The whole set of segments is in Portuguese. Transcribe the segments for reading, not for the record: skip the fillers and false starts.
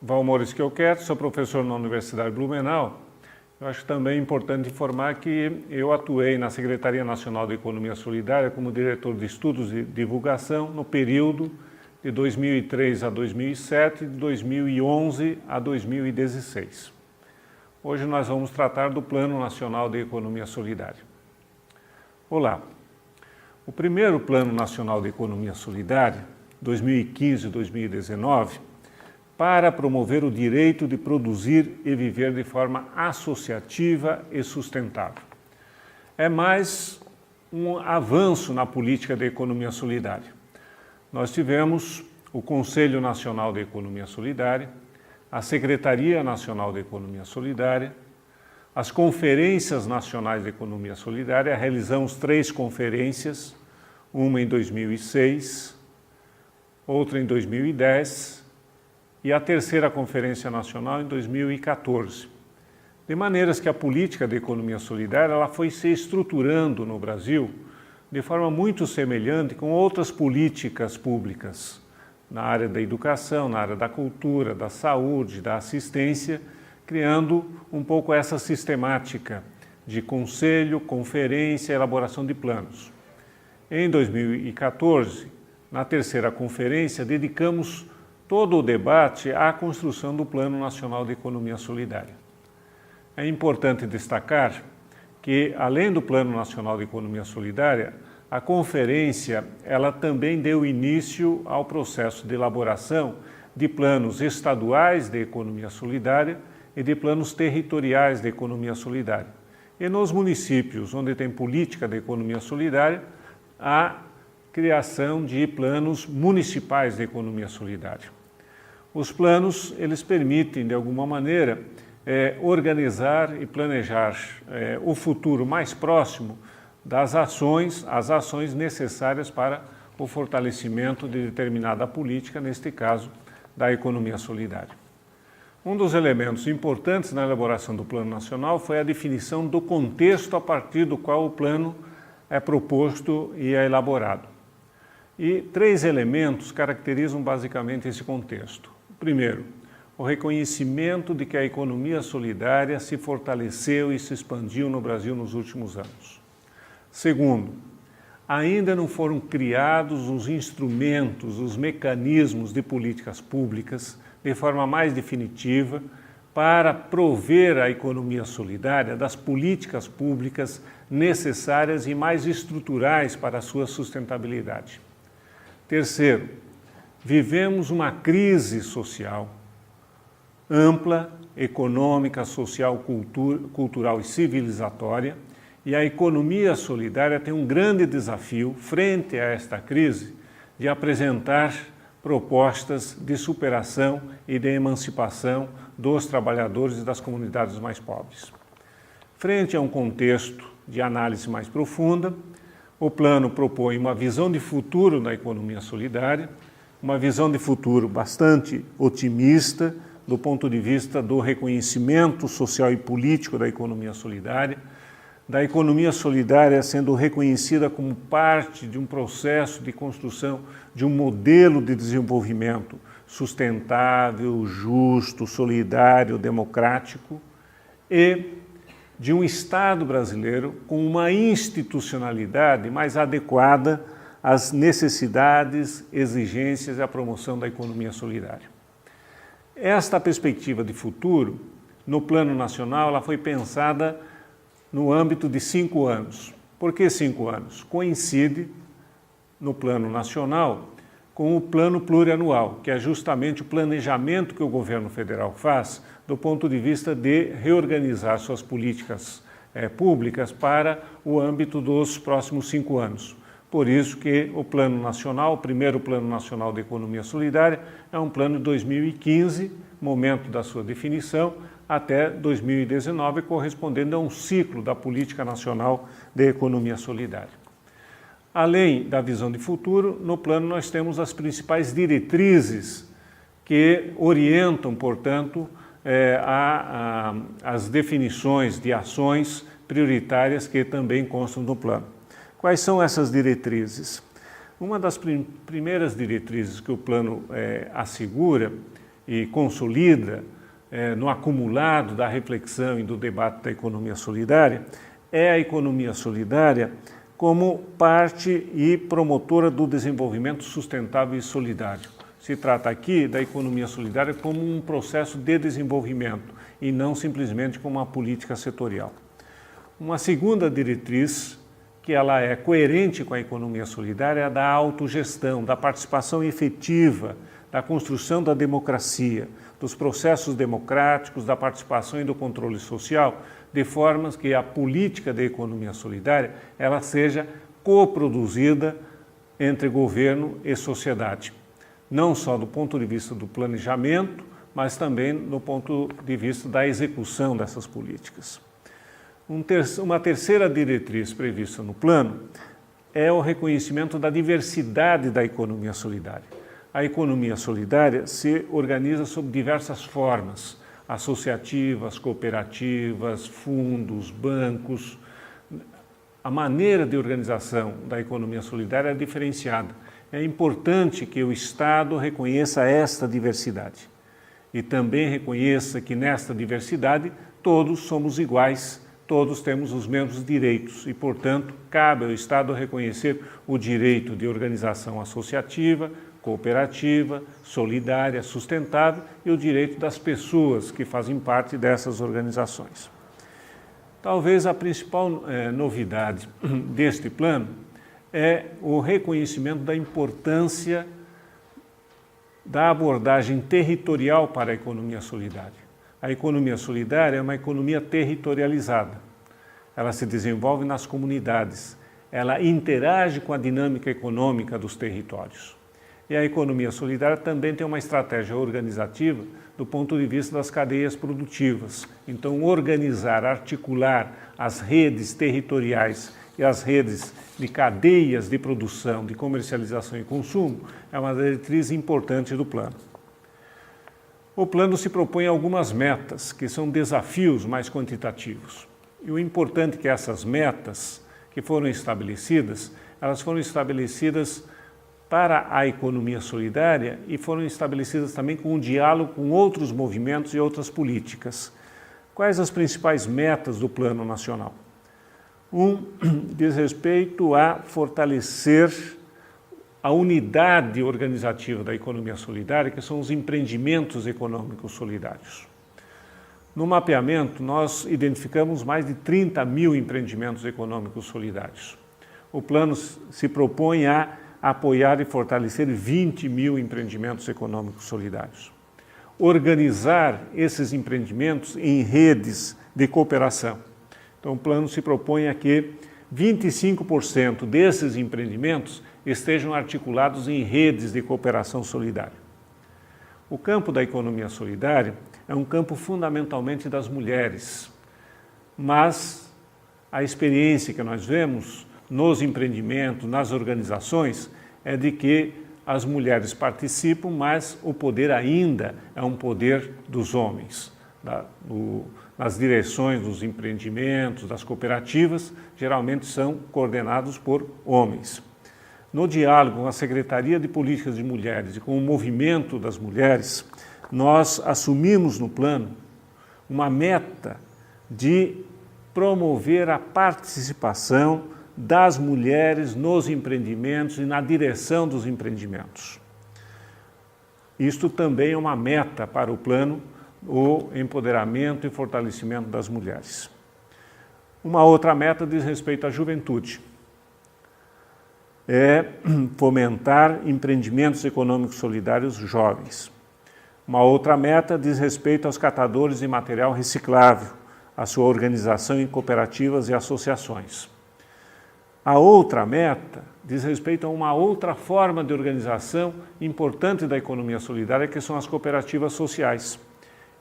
Valmor Schioquetti, sou professor na Universidade Blumenau. Eu acho também importante informar que eu atuei na Secretaria Nacional de Economia Solidária como diretor de estudos e divulgação no período de 2003 a 2007 e de 2011 a 2016. Hoje nós vamos tratar do Plano Nacional de Economia Solidária. Olá! O primeiro Plano Nacional de Economia Solidária, 2015-2019, para promover o direito de produzir e viver de forma associativa e sustentável. É mais um avanço na política de economia solidária. Nós tivemos o Conselho Nacional de Economia Solidária, a Secretaria Nacional de Economia Solidária, as Conferências Nacionais de Economia Solidária. Realizamos 3 conferências, uma em 2006, outra em 2010 e a terceira Conferência Nacional em 2014. De maneiras que a política de economia solidária ela foi se estruturando no Brasil de forma muito semelhante com outras políticas públicas, na área da educação, na área da cultura, da saúde, da assistência, criando um pouco essa sistemática de conselho, conferência, elaboração de planos. Em 2014, na terceira conferência, dedicamos todo o debate à construção do Plano Nacional de Economia Solidária. É importante destacar que, além do Plano Nacional de Economia Solidária, a conferência ela também deu início ao processo de elaboração de planos estaduais de economia solidária e de planos territoriais de economia solidária. E nos municípios onde tem política de economia solidária, a criação de planos municipais de economia solidária. Os planos, eles permitem, de alguma maneira, organizar e planejar o futuro mais próximo das ações, as ações necessárias para o fortalecimento de determinada política, neste caso, da economia solidária. Um dos elementos importantes na elaboração do Plano Nacional foi a definição do contexto a partir do qual o plano é proposto e é elaborado. E 3 elementos caracterizam basicamente esse contexto. Primeiro, o reconhecimento de que a economia solidária se fortaleceu e se expandiu no Brasil nos últimos anos. Segundo, ainda não foram criados os instrumentos, os mecanismos de políticas públicas de forma mais definitiva para prover a economia solidária das políticas públicas necessárias e mais estruturais para a sua sustentabilidade. Terceiro, vivemos uma crise social ampla, econômica, social, cultural e civilizatória, e a economia solidária tem um grande desafio frente a esta crise de apresentar propostas de superação e de emancipação dos trabalhadores e das comunidades mais pobres. Frente a um contexto de análise mais profunda, o plano propõe uma visão de futuro da economia solidária, uma visão de futuro bastante otimista do ponto de vista do reconhecimento social e político da economia solidária sendo reconhecida como parte de um processo de construção de um modelo de desenvolvimento sustentável, justo, solidário, democrático e de um Estado brasileiro com uma institucionalidade mais adequada às necessidades, exigências e à promoção da economia solidária. Esta perspectiva de futuro, no Plano Nacional, ela foi pensada no âmbito de 5 anos. Por que 5 anos? Coincide, no Plano Nacional, com o Plano Plurianual, que é justamente o planejamento que o governo federal faz do ponto de vista de reorganizar suas políticas públicas para o âmbito dos próximos 5 anos. Por isso que o Plano Nacional, o primeiro Plano Nacional de Economia Solidária, é um plano de 2015, momento da sua definição, até 2019, correspondendo a um ciclo da Política Nacional de Economia Solidária. Além da visão de futuro, no plano nós temos as principais diretrizes que orientam, portanto, as definições de ações prioritárias que também constam do plano. Quais são essas diretrizes? Uma das primeiras diretrizes que o plano assegura e consolida no acumulado da reflexão e do debate da economia solidária é a economia solidária como parte e promotora do desenvolvimento sustentável e solidário. Se trata aqui da economia solidária como um processo de desenvolvimento e não simplesmente como uma política setorial. Uma segunda diretriz, que ela é coerente com a economia solidária, é a da autogestão, da participação efetiva, da construção da democracia, dos processos democráticos, da participação e do controle social, de formas que a política de economia solidária ela seja coproduzida entre governo e sociedade, não só do ponto de vista do planejamento, mas também do ponto de vista da execução dessas políticas. Uma terceira diretriz prevista no plano é o reconhecimento da diversidade da economia solidária. A economia solidária se organiza sob diversas formas, associativas, cooperativas, fundos, bancos. A maneira de organização da economia solidária é diferenciada. É importante que o Estado reconheça esta diversidade e também reconheça que nesta diversidade todos somos iguais, todos temos os mesmos direitos e, portanto, cabe ao Estado reconhecer o direito de organização associativa, cooperativa, solidária, sustentável e o direito das pessoas que fazem parte dessas organizações. Talvez a principal novidade deste plano é o reconhecimento da importância da abordagem territorial para a economia solidária. A economia solidária é uma economia territorializada. Ela se desenvolve nas comunidades, ela interage com a dinâmica econômica dos territórios. E a economia solidária também tem uma estratégia organizativa do ponto de vista das cadeias produtivas. Então, organizar, articular as redes territoriais e as redes de cadeias de produção, de comercialização e consumo é uma diretriz importante do plano. O plano se propõe algumas metas, que são desafios mais quantitativos. E o importante é que essas metas que foram estabelecidas, elas foram estabelecidas para a economia solidária e foram estabelecidas também com um diálogo com outros movimentos e outras políticas. Quais as principais metas do Plano Nacional? Diz respeito a fortalecer a unidade organizativa da economia solidária, que são os empreendimentos econômicos solidários. No mapeamento, nós identificamos mais de 30 mil empreendimentos econômicos solidários. O plano se propõe a apoiar e fortalecer 20 mil empreendimentos econômicos solidários. Organizar esses empreendimentos em redes de cooperação. Então, o plano se propõe a que 25% desses empreendimentos estejam articulados em redes de cooperação solidária. O campo da economia solidária é um campo fundamentalmente das mulheres, mas a experiência que nós vemos nos empreendimentos, nas organizações, é de que as mulheres participam, mas o poder ainda é um poder dos homens. Nas direções dos empreendimentos, das cooperativas, geralmente são coordenados por homens. No diálogo com a Secretaria de Políticas de Mulheres e com o movimento das mulheres, nós assumimos no plano uma meta de promover a participação das mulheres nos empreendimentos e na direção dos empreendimentos. Isto também é uma meta para o plano, o empoderamento e fortalecimento das mulheres. Uma outra meta diz respeito à juventude. É fomentar empreendimentos econômicos solidários jovens. Uma outra meta diz respeito aos catadores de material reciclável, a sua organização em cooperativas e associações. A outra meta diz respeito a uma outra forma de organização importante da economia solidária, que são as cooperativas sociais.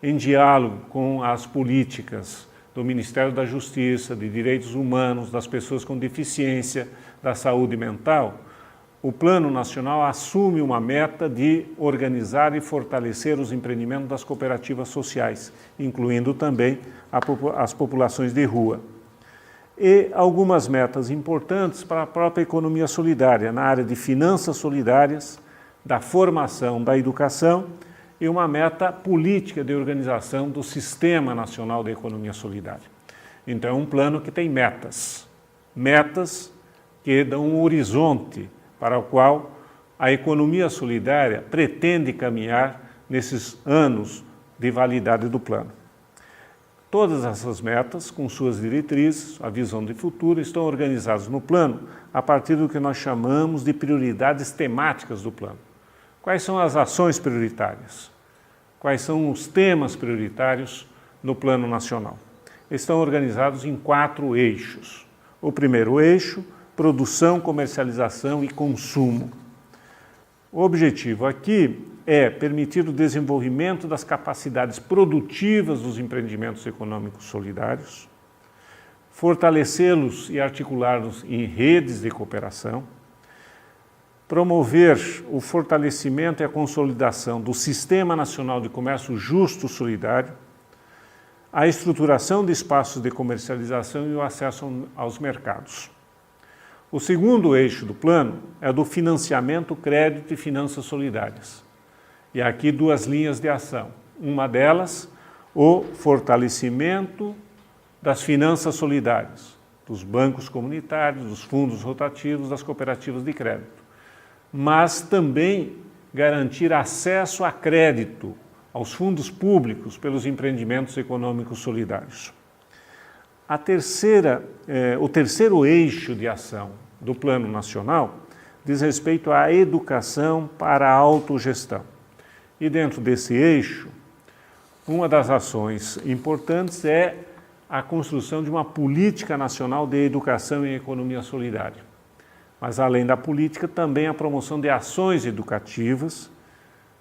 Em diálogo com as políticas do Ministério da Justiça, de Direitos Humanos, das pessoas com deficiência, da saúde mental, o Plano Nacional assume uma meta de organizar e fortalecer os empreendimentos das cooperativas sociais, incluindo também as populações de rua. E algumas metas importantes para a própria economia solidária, na área de finanças solidárias, da formação, da educação e uma meta política de organização do Sistema Nacional da Economia Solidária. Então, é um plano que tem metas que dão um horizonte para o qual a economia solidária pretende caminhar nesses anos de validade do plano. Todas essas metas, com suas diretrizes, a visão de futuro, estão organizadas no plano a partir do que nós chamamos de prioridades temáticas do plano. Quais são as ações prioritárias? Quais são os temas prioritários no plano nacional? Estão organizados em 4 eixos. O primeiro eixo, produção, comercialização e consumo. O objetivo aqui é permitir o desenvolvimento das capacidades produtivas dos empreendimentos econômicos solidários, fortalecê-los e articulá-los em redes de cooperação, promover o fortalecimento e a consolidação do Sistema Nacional de Comércio Justo e Solidário, a estruturação de espaços de comercialização e o acesso aos mercados. O segundo eixo do plano é do financiamento, crédito e finanças solidárias. E aqui 2 linhas de ação. Uma delas, o fortalecimento das finanças solidárias, dos bancos comunitários, dos fundos rotativos, das cooperativas de crédito. Mas também garantir acesso a crédito aos fundos públicos pelos empreendimentos econômicos solidários. O terceiro eixo de ação do Plano Nacional diz respeito à educação para a autogestão. E dentro desse eixo, uma das ações importantes é a construção de uma política nacional de educação e economia solidária. Mas, além da política, também a promoção de ações educativas,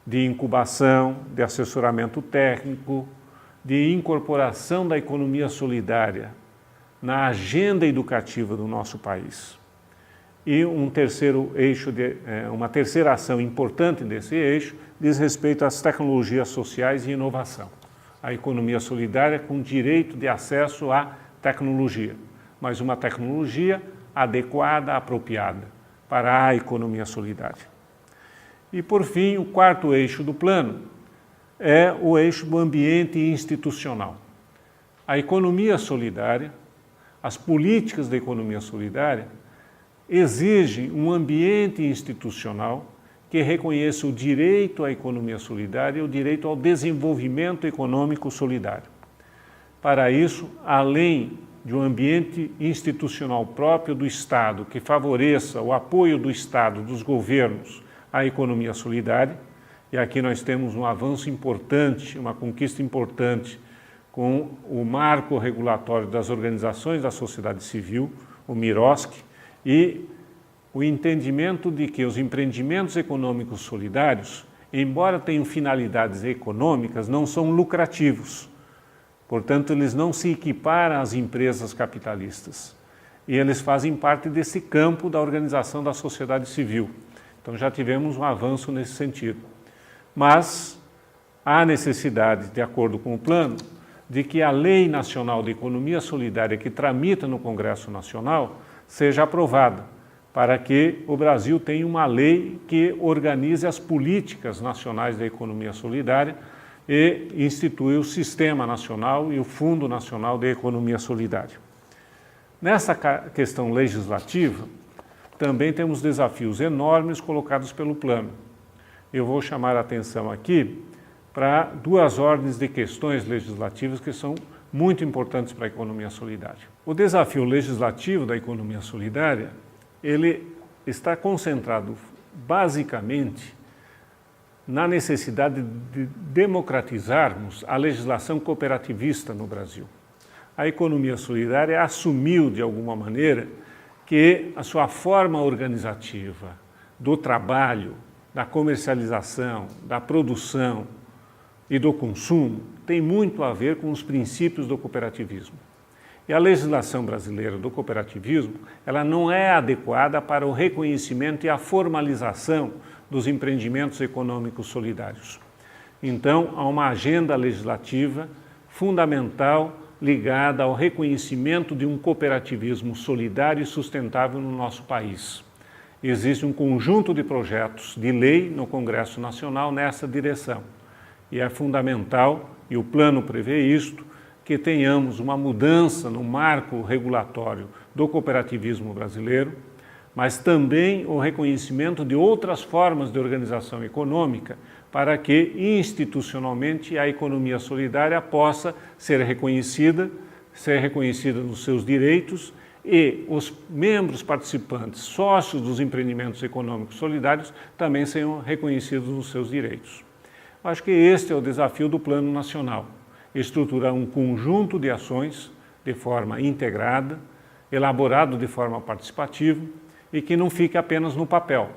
de incubação, de assessoramento técnico, de incorporação da economia solidária na agenda educativa do nosso país. E um terceiro eixo, uma terceira ação importante desse eixo diz respeito às tecnologias sociais e inovação. A economia solidária com direito de acesso à tecnologia, mas uma tecnologia adequada, apropriada para a economia solidária. E, por fim, o 4º eixo do plano é o eixo do ambiente institucional. A economia solidária, as políticas da economia solidária exigem um ambiente institucional que reconheça o direito à economia solidária e o direito ao desenvolvimento econômico solidário. Para isso, além de um ambiente institucional próprio do Estado que favoreça o apoio do Estado, dos governos, à economia solidária, e aqui nós temos um avanço importante, uma conquista importante com o marco regulatório das organizações da sociedade civil, o MIROSC, e o entendimento de que os empreendimentos econômicos solidários, embora tenham finalidades econômicas, não são lucrativos. Portanto, eles não se equiparam às empresas capitalistas. E eles fazem parte desse campo da organização da sociedade civil. Então, já tivemos um avanço nesse sentido. Mas há necessidade, de acordo com o plano, de que a Lei Nacional de Economia Solidária que tramita no Congresso Nacional seja aprovada, para que o Brasil tenha uma lei que organize as políticas nacionais da economia solidária e institui o Sistema Nacional e o Fundo Nacional de Economia Solidária. Nessa questão legislativa, também temos desafios enormes colocados pelo plano. Eu vou chamar a atenção aqui para 2 ordens de questões legislativas que são muito importantes para a economia solidária. O desafio legislativo da economia solidária, ele está concentrado basicamente na necessidade de democratizarmos a legislação cooperativista no Brasil. A economia solidária assumiu, de alguma maneira, que a sua forma organizativa do trabalho, da comercialização, da produção e do consumo tem muito a ver com os princípios do cooperativismo. E a legislação brasileira do cooperativismo, ela não é adequada para o reconhecimento e a formalização dos empreendimentos econômicos solidários. Então, há uma agenda legislativa fundamental ligada ao reconhecimento de um cooperativismo solidário e sustentável no nosso país. Existe um conjunto de projetos de lei no Congresso Nacional nessa direção. E é fundamental, e o plano prevê isto, que tenhamos uma mudança no marco regulatório do cooperativismo brasileiro, mas também o reconhecimento de outras formas de organização econômica para que institucionalmente a economia solidária possa ser reconhecida nos seus direitos e os membros participantes, sócios dos empreendimentos econômicos solidários, também sejam reconhecidos nos seus direitos. Acho que este é o desafio do Plano Nacional, estruturar um conjunto de ações de forma integrada, elaborado de forma participativa e que não fique apenas no papel,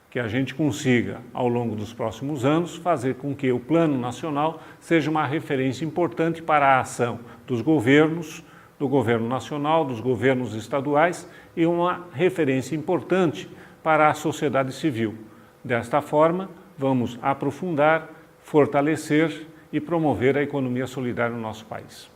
que a gente consiga, ao longo dos próximos anos, fazer com que o Plano Nacional seja uma referência importante para a ação dos governos, do governo nacional, dos governos estaduais e uma referência importante para a sociedade civil. Desta forma, vamos aprofundar, fortalecer e promover a economia solidária no nosso país.